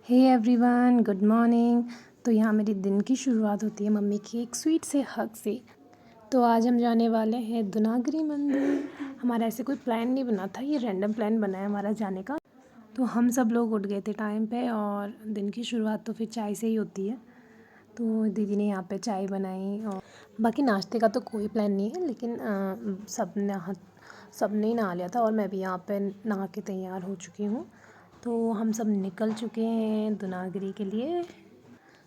Hey everyone, good morning. तो यहाँ मेरी दिन की शुरुआत होती है मम्मी की एक स्वीट से हग से। तो आज हम जाने वाले हैं दुनागरी मंदिर। हमारा ऐसे कोई प्लान नहीं बना था, ये रैंडम प्लान बना है हमारा जाने का। तो हम सब लोग उठ गए थे टाइम पे और दिन की शुरुआत तो फिर चाय से ही होती है। तो दीदी ने यहाँ पे चाय बनाई और बाकी नाश्ते का तो कोई प्लान नहीं है, लेकिन सब ने नहा लिया था और मैं भी यहाँ पे नहा के तैयार हो चुकी हूँ। तो हम सब निकल चुके हैं दुनागरी के लिए।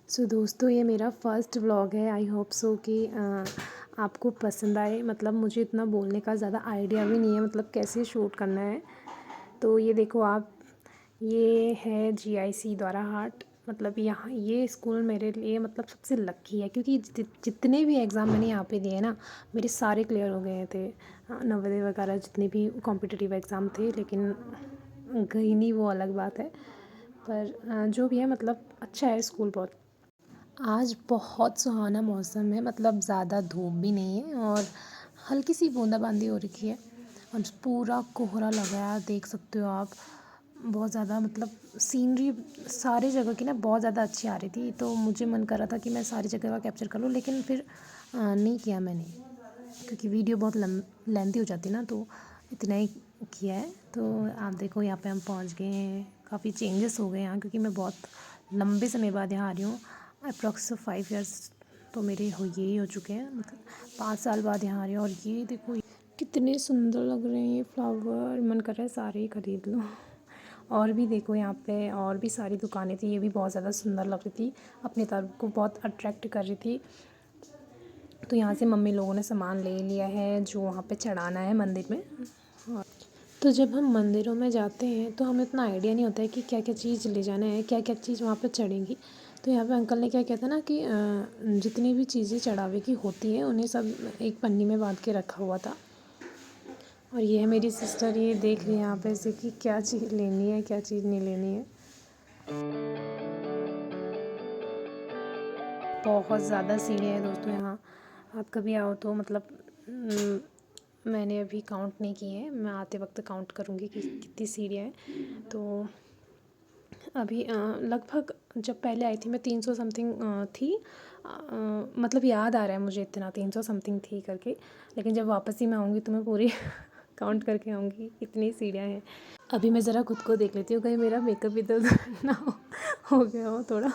सो दोस्तों, ये मेरा फर्स्ट व्लॉग है। आई होप सो कि आपको पसंद आए। मतलब मुझे इतना बोलने का ज़्यादा आइडिया भी नहीं है, मतलब कैसे शूट करना है। तो ये देखो आप, ये है GIC द्वारा हाट। मतलब यहाँ ये स्कूल मेरे लिए मतलब सबसे लकी है, क्योंकि जितने भी एग्ज़ाम मैंने यहाँ पे दिए ना, मेरे सारे क्लियर हो गए थे। नवोदय वगैरह जितने भी कॉम्पिटिटिव एग्ज़ाम थे, लेकिन गई नहीं, वो अलग बात है। पर जो भी है, मतलब अच्छा है स्कूल बहुत। आज बहुत सुहाना मौसम है, मतलब ज़्यादा धूप भी नहीं है और हल्की सी बूंदाबांदी हो रखी है और पूरा कोहरा लगा है, देख सकते हो आप। बहुत ज़्यादा मतलब सीनरी सारी जगह की ना बहुत ज़्यादा अच्छी आ रही थी। तो मुझे मन कर रहा था कि मैं सारी जगह का कैप्चर कर लूँ, लेकिन फिर नहीं किया मैंने, क्योंकि वीडियो बहुत लेंथी हो जाती ना, तो इतना ही किया है। तो आप देखो यहाँ पे हम पहुँच गए हैं। काफ़ी चेंजेस हो गए यहाँ, क्योंकि मैं बहुत लंबे समय बाद यहाँ आ रही हूँ। अप्रॉक्स 5 इयर्स तो मेरे यही हो चुके हैं, मतलब 5 साल बाद यहाँ आ रही हूँ। और ये देखो कितने सुंदर लग रहे हैं ये फ्लावर, मन कर रहा है सारे ही खरीद लूँ। और भी देखो यहाँ पे और भी सारी दुकानें थी, ये भी बहुत ज़्यादा सुंदर लग रही थी, अपनी तरफ को बहुत अट्रैक्ट कर रही थी। तो यहाँ से मम्मी लोगों ने सामान ले लिया है जो वहाँ पे चढ़ाना है मंदिर में। हाँ। तो जब हम मंदिरों में जाते हैं तो हमें इतना आइडिया नहीं होता है कि क्या क्या चीज़ ले जाना है, क्या क्या चीज़ वहाँ पे चढ़ेंगी। तो यहाँ पे अंकल ने क्या कहता ना कि जितनी भी चीज़ें चढ़ावे की होती हैं उन्हें सब एक पन्नी में बांध के रखा हुआ था। और ये है मेरी सिस्टर, ये देख रही है यहाँ पे से कि क्या चीज़ लेनी है, क्या चीज़ नहीं लेनी है। बहुत ज़्यादा सीढ़ियाँ हैं दोस्तों यहाँ। आप कभी आओ तो मतलब मैंने अभी काउंट नहीं की है, मैं आते वक्त काउंट करूँगी कि कितनी सीढ़ियाँ हैं। तो अभी लगभग जब पहले आई थी मैं 300 समथिंग थी। मतलब याद आ रहा है मुझे इतना 300 समथिंग थी करके, लेकिन जब वापस ही मैं आऊँगी तो मैं पूरी काउंट करके आऊँगी इतनी सीढ़ियाँ हैं। अभी मैं ज़रा खुद को देख लेती हूँ, कहीं मेरा मेकअप इधर ना हो गया हो थोड़ा।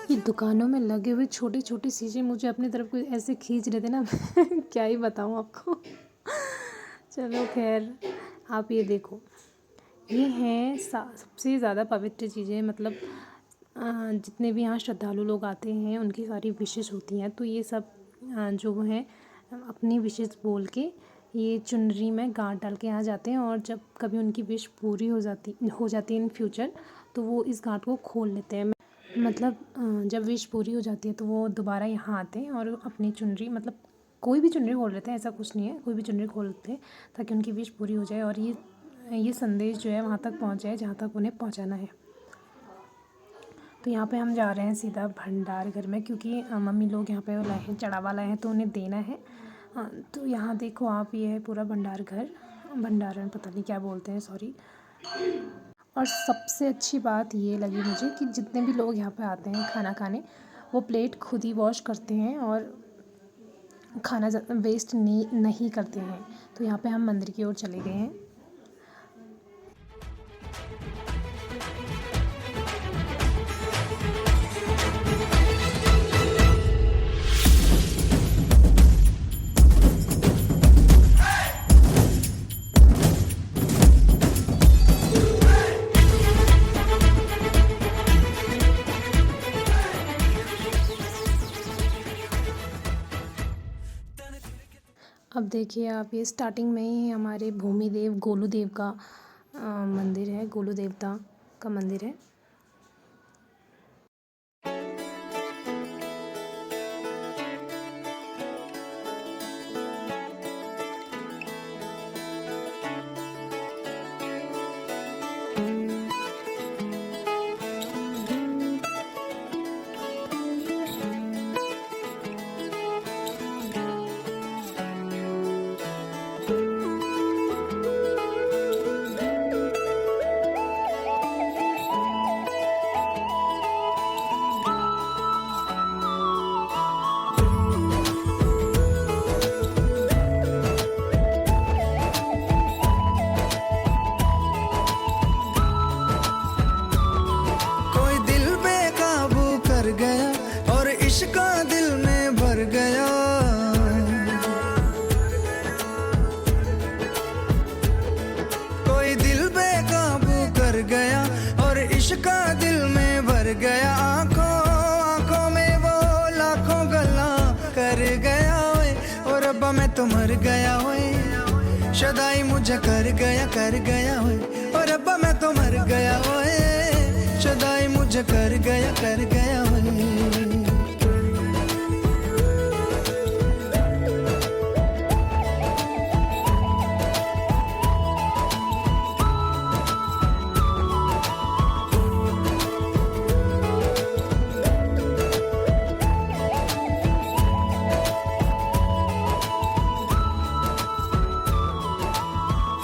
ये दुकानों में लगे हुए छोटी छोटी चीज़ें मुझे अपनी तरफ को ऐसे खींच रहे थे ना क्या ही बताऊँ आपको। चलो खैर, आप ये देखो, ये हैं सबसे ज़्यादा पवित्र चीज़ें। मतलब जितने भी यहाँ श्रद्धालु लोग आते हैं उनकी सारी विशेष होती हैं। तो ये सब जो हैं अपनी विशेष बोल के ये चुनरी में गांठ डाल के यहाँ जाते हैं, और जब कभी उनकी विश पूरी हो जाती है इन फ्यूचर, तो वो इस गांठ को खोल लेते हैं। मतलब जब विश पूरी हो जाती है तो वो दोबारा यहाँ आते हैं और अपनी चुनरी, मतलब कोई भी चुनरी खोल लेते हैं, ऐसा कुछ नहीं है, कोई भी चुनरी खोलते हैं ताकि उनकी विश पूरी हो जाए और ये संदेश जो है वहाँ तक पहुँच जाए जहाँ तक उन्हें पहुँचाना है। तो यहाँ पे हम जा रहे हैं सीधा भंडार घर में, क्योंकि मम्मी लोग यहाँ पे लाए हैं, चढ़ावा लाए हैं, तो उन्हें देना है। तो यहाँ देखो आप, ये है पूरा भंडार घर, भंडारण पता नहीं क्या बोलते हैं, सॉरी। और सबसे अच्छी बात ये लगी मुझे कि जितने भी लोग यहाँ पे आते हैं खाना खाने, वो प्लेट खुद ही वॉश करते हैं और खाना वेस्ट नहीं करते हैं। तो यहाँ पे हम मंदिर की ओर चले गए हैं। अब देखिए आप, ये स्टार्टिंग में ही हमारे भूमिदेव गोलूदेव का मंदिर है, गोलू देवता का मंदिर है। इश्का दिल में भर गया, आंखों आंखों में वो लाखों गल्ला कर गया ओए। और रब्बा मैं तो मर गया ओए, शदाई मुझे कर गया ओए। और रब्बा मैं तो मर गया ओए, शदाई मुझे कर गया ओए।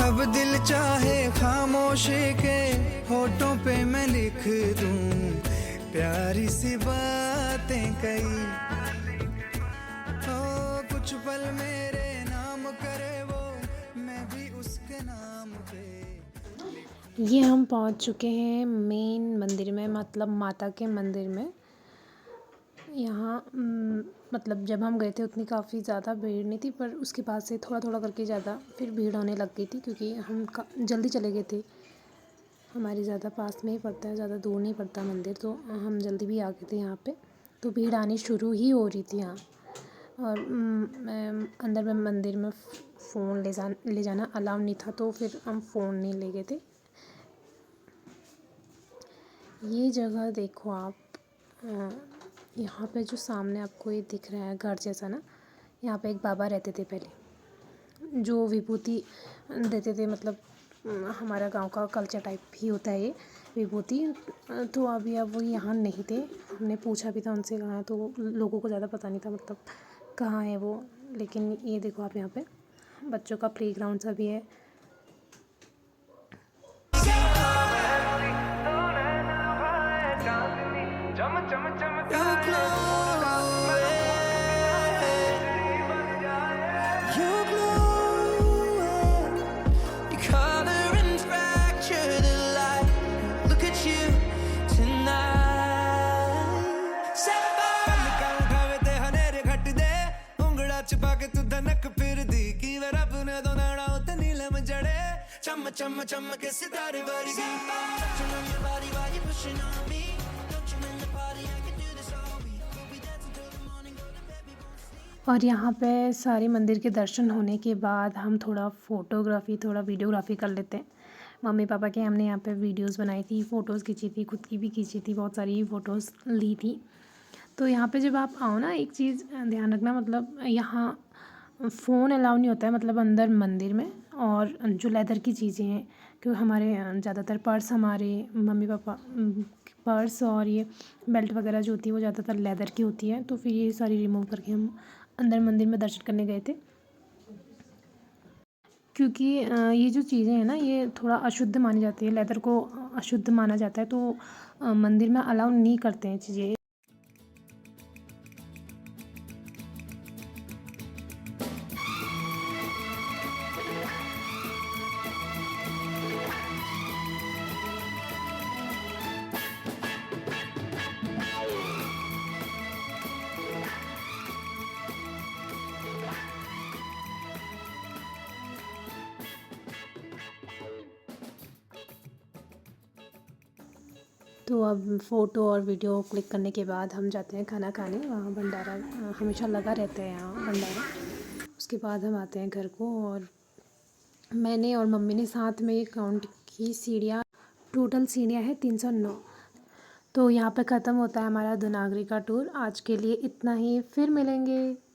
अब दिल चाहे खामोशी के होठों पे मैं लिख दूं प्यारी सी बातें कई, ओ कुछ पल मेरे नाम करे वो, मैं भी उसके नाम पे। ये हम पहुंच चुके हैं मेन मंदिर में, मतलब माता के मंदिर में। यहाँ मतलब जब हम गए थे उतनी काफ़ी ज़्यादा भीड़ नहीं थी, पर उसके बाद से थोड़ा थोड़ा करके ज़्यादा फिर भीड़ होने लग गई थी, क्योंकि हम जल्दी चले गए थे। हमारे ज़्यादा पास में ही पड़ता है, ज़्यादा दूर नहीं पड़ता मंदिर, तो हम जल्दी भी आ गए थे यहाँ पे। तो भीड़ आनी शुरू ही हो रही थी यहाँ। और अंदर में मंदिर में फ़ोन ले जाना अलाउ नहीं था, तो फिर हम फ़ोन नहीं ले गए थे। ये जगह देखो आप, यहाँ पे जो सामने आपको ये दिख रहा है घर जैसा ना, यहाँ पे एक बाबा रहते थे पहले, जो विभूति देते थे। मतलब हमारा गांव का कल्चर टाइप ही होता है ये विभूति। तो अभी अब वो यहाँ नहीं थे। हमने पूछा भी था उनसे कहाँ है, तो लोगों को ज़्यादा पता नहीं था मतलब कहाँ है वो। लेकिन ये देखो आप, यहाँ पे बच्चों का प्लेग्राउंड सा भी है। चम चम के सितारे वर्गी, touching on your body while you're pushing on me, don't you in the party, I can do this all week, we'll be dancing till the morning, golden baby won't sleep। और यहाँ पे सारे मंदिर के दर्शन होने के बाद हम थोड़ा फ़ोटोग्राफ़ी, थोड़ा वीडियोग्राफ़ी कर लेते हैं। मम्मी पापा के हमने यहाँ पे वीडियोस बनाई थी, फ़ोटोज़ खींची थी, खुद की भी खींची थी, बहुत सारी फ़ोटोज़ ली थी। तो यहाँ पे जब आप आओ ना, एक चीज़ ध्यान रखना, मतलब यहाँ फ़ोन अलाउ नहीं होता है, मतलब अंदर मंदिर में। और जो लेदर की चीज़ें हैं, क्योंकि हमारे ज़्यादातर पर्स, हमारे मम्मी पापा पर्स और ये बेल्ट वगैरह जो होती है वो ज़्यादातर लेदर की होती है। तो फिर ये सारी रिमूव करके हम अंदर मंदिर में दर्शन करने गए थे, क्योंकि ये जो चीज़ें हैं ना, ये थोड़ा अशुद्ध मानी जाती है, लेदर को अशुद्ध माना जाता है, तो मंदिर में अलाउ नहीं करते हैं चीज़ें। तो अब फ़ोटो और वीडियो क्लिक करने के बाद हम जाते हैं खाना खाने। वहाँ भंडारा हमेशा लगा रहता है, यहाँ भंडारा। उसके बाद हम आते हैं घर को, और मैंने और मम्मी ने साथ में काउंट की सीढ़ियाँ, टोटल सीढ़ियाँ हैं 309। तो यहाँ पे ख़त्म होता है हमारा दुनागरी का टूर। आज के लिए इतना ही, फिर मिलेंगे।